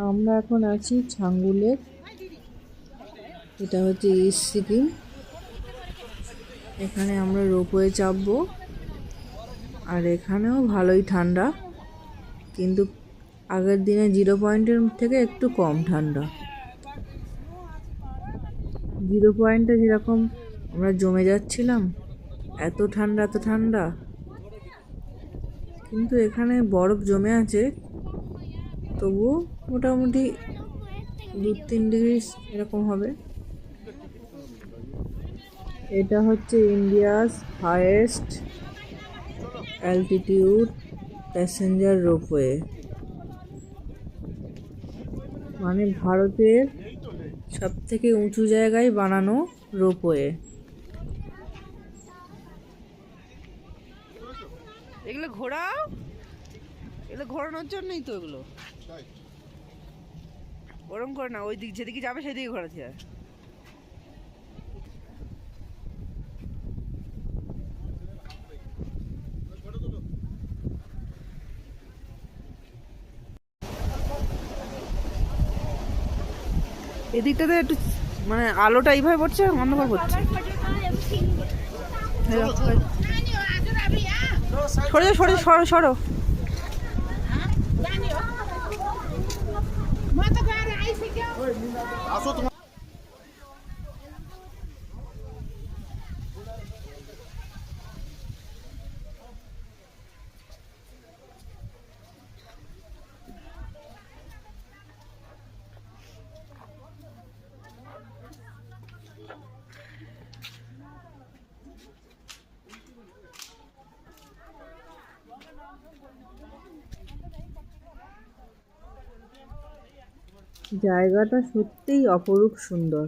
আমরা এখন আছি ছাঙ্গুলে। এটা হচ্ছে ইস্ট সিকিম। এখানে আমরা রোপওয়ে চাপবো। আর এখানেও ভালোই ঠান্ডা, কিন্তু আগের দিনে 0 পয়েন্টের থেকে একটু কম ঠান্ডা। 0 পয়েন্টে যেরকম আমরা জমে যাচ্ছিলাম, এত ঠান্ডা এত ঠান্ডা, কিন্তু এখানে বরফ জমে আছে, তবুও মোটামুটি 2-3 ডিগ্রি এরকম হবে। এটা হচ্ছে India's highest altitude passenger ropeway, মানে ভারতের সব থেকে উঁচু জায়গায় বানানো রোপওয়ে। এগুলো ঘোরাও, এগুলো ঘোরানোর জন্যই তো এগুলো। ওরম করে না, ওই দিক যেদিকে যাবে সেদিকে ঘোরাতে হয়। এদিকটাতে একটু মানে আলোটা এইভাবে পড়ছে, অন্ধকার পড়ছে। সরে সরে সরো সরো। জায়গাটা সত্যিই অপরূপ সুন্দর।